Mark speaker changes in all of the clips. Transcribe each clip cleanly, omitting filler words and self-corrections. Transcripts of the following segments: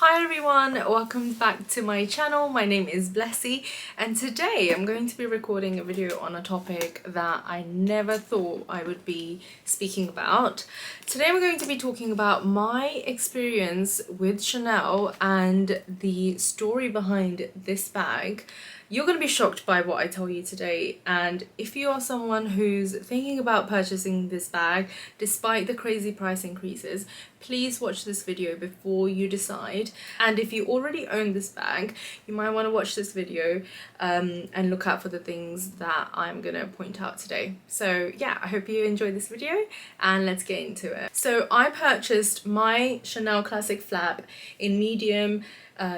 Speaker 1: Hi everyone, welcome back to my channel. My name is Blessy and today I'm going to be recording a video on a topic that I never thought I would be speaking about. Today I'm going to be talking about my experience with Chanel and the story behind this bag. You're going to be shocked by what I tell you today, and if you are someone who's thinking about purchasing this bag despite the crazy price increases, please watch this video before you decide. And if you already own this bag, you might want to watch this video and look out for the things that I'm going to point out today. So yeah, I hope you enjoy this video and let's get into it. So I purchased my Chanel Classic Flap in medium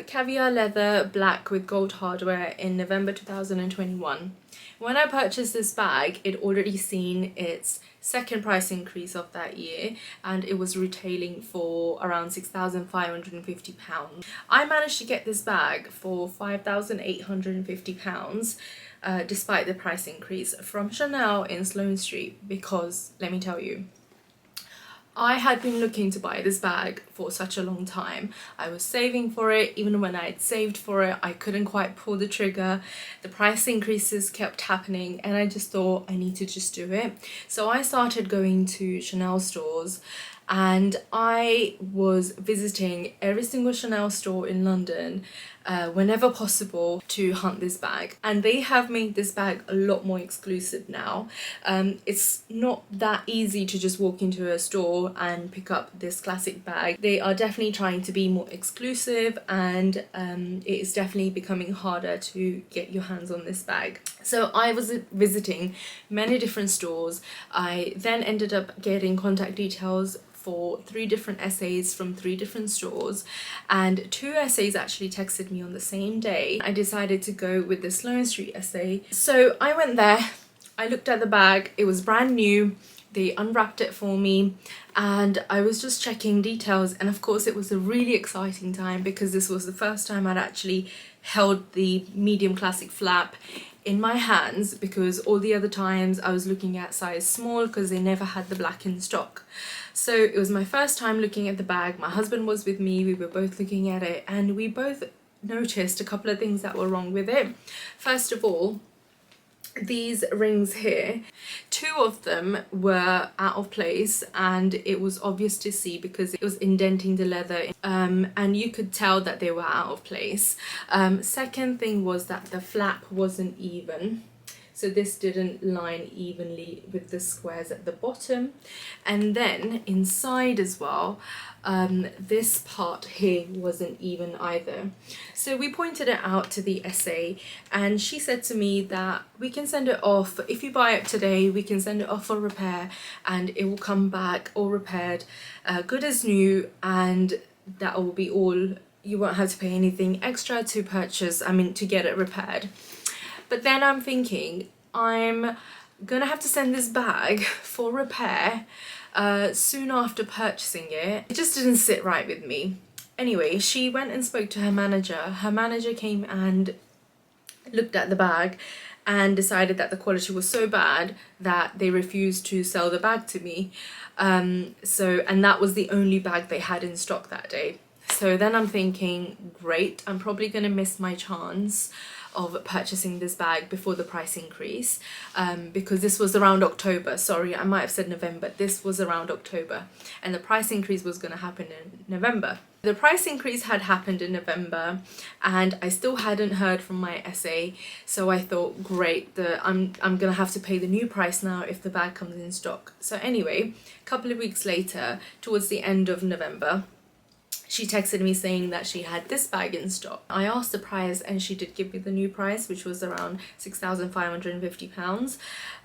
Speaker 1: caviar leather black with gold hardware in November 2021. When I purchased this bag, it already seen its second price increase of that year and it was retailing for around £6,550. I managed to get this bag for £5,850 despite the price increase from Chanel in Sloane Street, because let me tell you, I had been looking to buy this bag for such a long time. I was saving for it. Even when I had saved for it, I couldn't quite pull the trigger. The price increases kept happening and I just thought I need to just do it. So I started going to Chanel stores and I was visiting every single Chanel store in London whenever possible to hunt this bag, and they have made this bag a lot more exclusive now. It's not that easy to just walk into a store and pick up this classic bag. They are definitely trying to be more exclusive, and it is definitely becoming harder to get your hands on this bag. So I was visiting many different stores. I then ended up getting contact details for 3 different SAs from 3 different stores, and 2 SAs actually texted me on the same day. I decided to go with the Sloane Street SA. So I went there, I looked at the bag, it was brand new, they unwrapped it for me and I was just checking details, and of course it was a really exciting time because this was the first time I'd actually held the medium classic flap in my hands, because all the other times I was looking at size small because they never had the black in stock. So it was my first time looking at the bag. My husband was with me, we were both looking at it and we both noticed a couple of things that were wrong with it. First of all, these rings here, 2 of them were out of place and it was obvious to see because it was indenting the leather, and you could tell that they were out of place. Second thing was that the flap wasn't even. So this didn't line evenly with the squares at the bottom. And then inside as well, this part here wasn't even either. So we pointed it out to the SA and she said to me that we can send it off. If you buy it today, we can send it off for repair and it will come back all repaired, good as new, and that will be all. You won't have to pay anything extra to purchase, to get it repaired. But then I'm thinking, I'm gonna have to send this bag for repair soon after purchasing it. It just didn't sit right with me. Anyway, she went and spoke to her manager. Her manager came and looked at the bag and decided that the quality was so bad that they refused to sell the bag to me. And that was the only bag they had in stock that day. So then I'm thinking, great, I'm probably gonna miss my chance of purchasing this bag before the price increase, because this was around October. Sorry, I might have said November. This was around October and the price increase was going to happen in November. The price increase had happened in November and I still hadn't heard from my SA, so I thought, great, I'm gonna have to pay the new price now if the bag comes in stock. So anyway, a couple of weeks later, towards the end of November, she texted me saying that she had this bag in stock. I asked the price and she did give me the new price, which was around £6,550.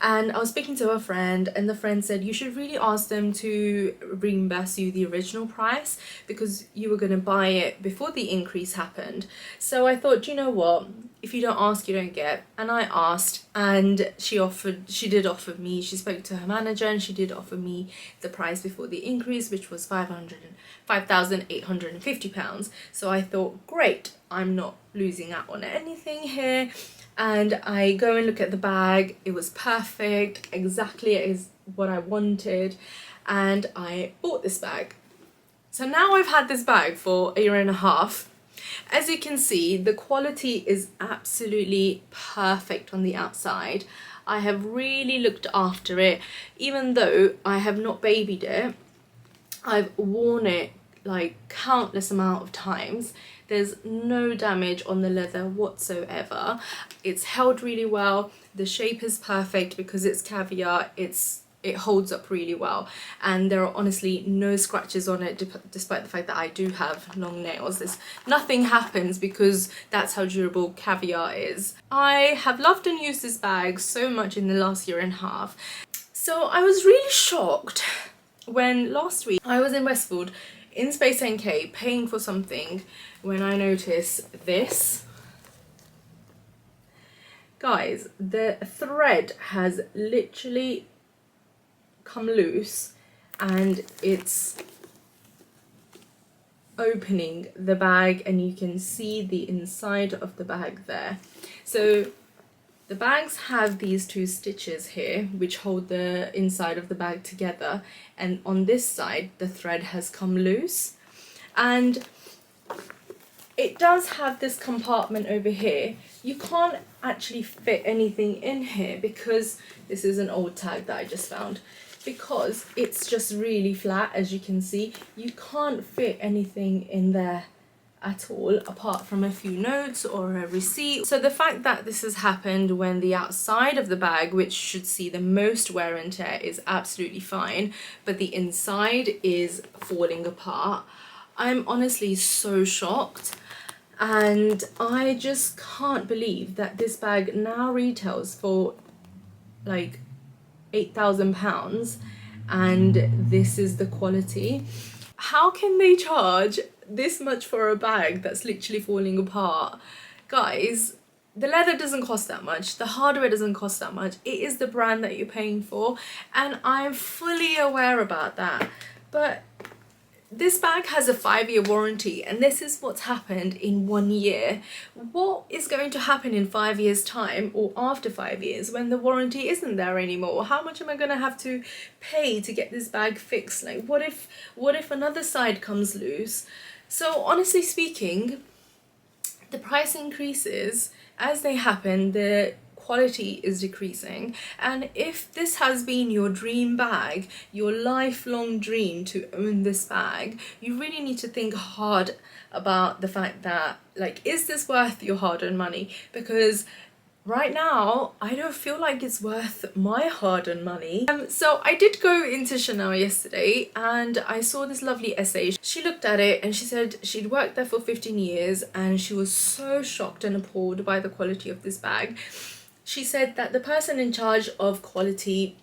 Speaker 1: And I was speaking to a friend and the friend said, you should really ask them to reimburse you the original price because you were going to buy it before the increase happened. So I thought, you know what, if you don't ask, you don't get. And I asked and she did offer me, she spoke to her manager and she did offer me the price before the increase, which was £5,850. So I thought, great, I'm not losing out on anything here. And I go and look at the bag. It was perfect, exactly as what I wanted, and I bought this bag. So now I've had this bag for a year and a half. As you can see, the quality is absolutely perfect on the outside. I have really looked after it. Even though I have not babied it, I've worn it like countless amount of times. There's no damage on the leather whatsoever. It's held really well. The shape is perfect because it's caviar. It holds up really well, and there are honestly no scratches on it, despite the fact that I do have long nails. Nothing happens because that's how durable caviar is. I have loved and used this bag so much in the last year and a half. So I was really shocked when last week I was in Westfield in Space NK paying for something when I noticed this. Guys, the thread has literally come loose and it's opening the bag, and you can see the inside of the bag there. So the bags have these two stitches here which hold the inside of the bag together, and on this side the thread has come loose, and it does have this compartment over here. You can't actually fit anything in here because this is an old tag that I just found. Because it's just really flat, as you can see, you can't fit anything in there at all apart from a few notes or a receipt. So the fact that this has happened when the outside of the bag, which should see the most wear and tear, is absolutely fine, but the inside is falling apart, I'm honestly so shocked. And I just can't believe that this bag now retails for like £8,000 and this is the quality. How can they charge this much for a bag that's literally falling apart? Guys, the leather doesn't cost that much, the hardware doesn't cost that much, it is the brand that you're paying for, and I'm fully aware about that. But this bag has a 5-year warranty, and this is what's happened in 1 year. What is going to happen in 5 years' time, or after 5 years, when the warranty isn't there anymore? How much am I going to have to pay to get this bag fixed? Like, what if another side comes loose? So honestly speaking, the price increases as they happen, the quality is decreasing. And if this has been your dream bag, your lifelong dream to own this bag, you really need to think hard about the fact that, like, is this worth your hard-earned money? Because right now, I don't feel like it's worth my hard-earned money. So I did go into Chanel yesterday and I saw this lovely essay. She looked at it and she said she'd worked there for 15 years and she was so shocked and appalled by the quality of this bag. She said that the person in charge of quality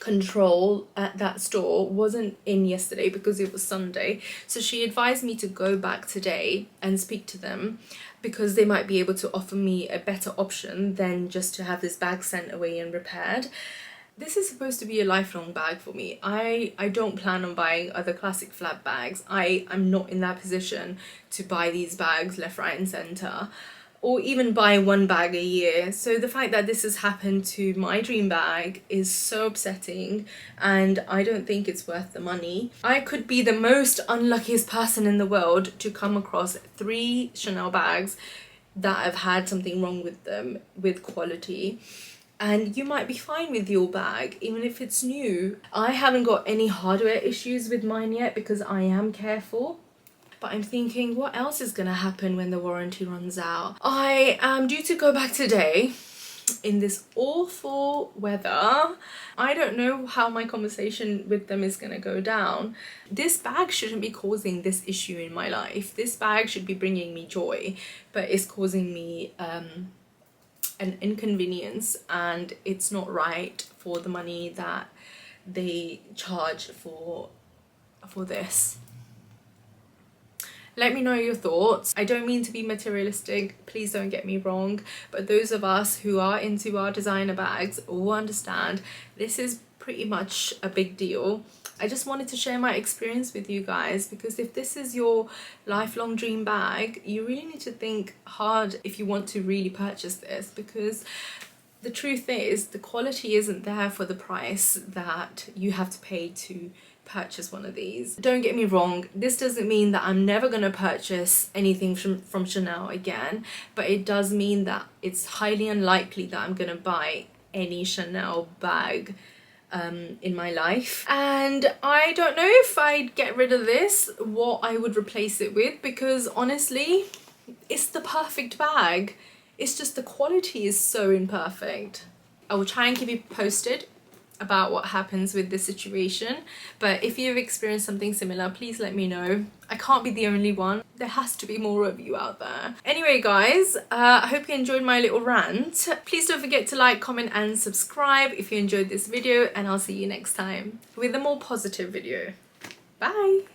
Speaker 1: control at that store wasn't in yesterday because it was Sunday, so she advised me to go back today and speak to them because they might be able to offer me a better option than just to have this bag sent away and repaired. This is supposed to be a lifelong bag for me. I don't plan on buying other classic flap bags. I'm not in that position to buy these bags left, right and centre, or even buy one bag a year. So the fact that this has happened to my dream bag is so upsetting, and I don't think it's worth the money. I could be the most unluckiest person in the world to come across 3 Chanel bags that have had something wrong with them with quality. And you might be fine with your bag, even if it's new. I haven't got any hardware issues with mine yet because I am careful. But I'm thinking, what else is going to happen when the warranty runs out? I am due to go back today in this awful weather. I don't know how my conversation with them is going to go down. This bag shouldn't be causing this issue in my life. This bag should be bringing me joy, but it's causing me an inconvenience, and it's not right for the money that they charge for this. Let me know your thoughts. I don't mean to be materialistic, please don't get me wrong, but those of us who are into our designer bags will understand this is pretty much a big deal. I just wanted to share my experience with you guys, because if this is your lifelong dream bag, you really need to think hard if you want to really purchase this, because the truth is the quality isn't there for the price that you have to pay to purchase one of these. Don't get me wrong, this doesn't mean that I'm never gonna purchase anything from Chanel again, but it does mean that it's highly unlikely that I'm gonna buy any Chanel bag in my life. And I don't know if I'd get rid of this, what I would replace it with, because honestly, it's the perfect bag. It's just the quality is so imperfect. I will try and keep you posted about what happens with this situation, but if you've experienced something similar, please let me know. I can't be the only one. There has to be more of you out there. Anyway guys, I hope you enjoyed my little rant. Please don't forget to like, comment and subscribe if you enjoyed this video, and I'll see you next time with a more positive video. Bye!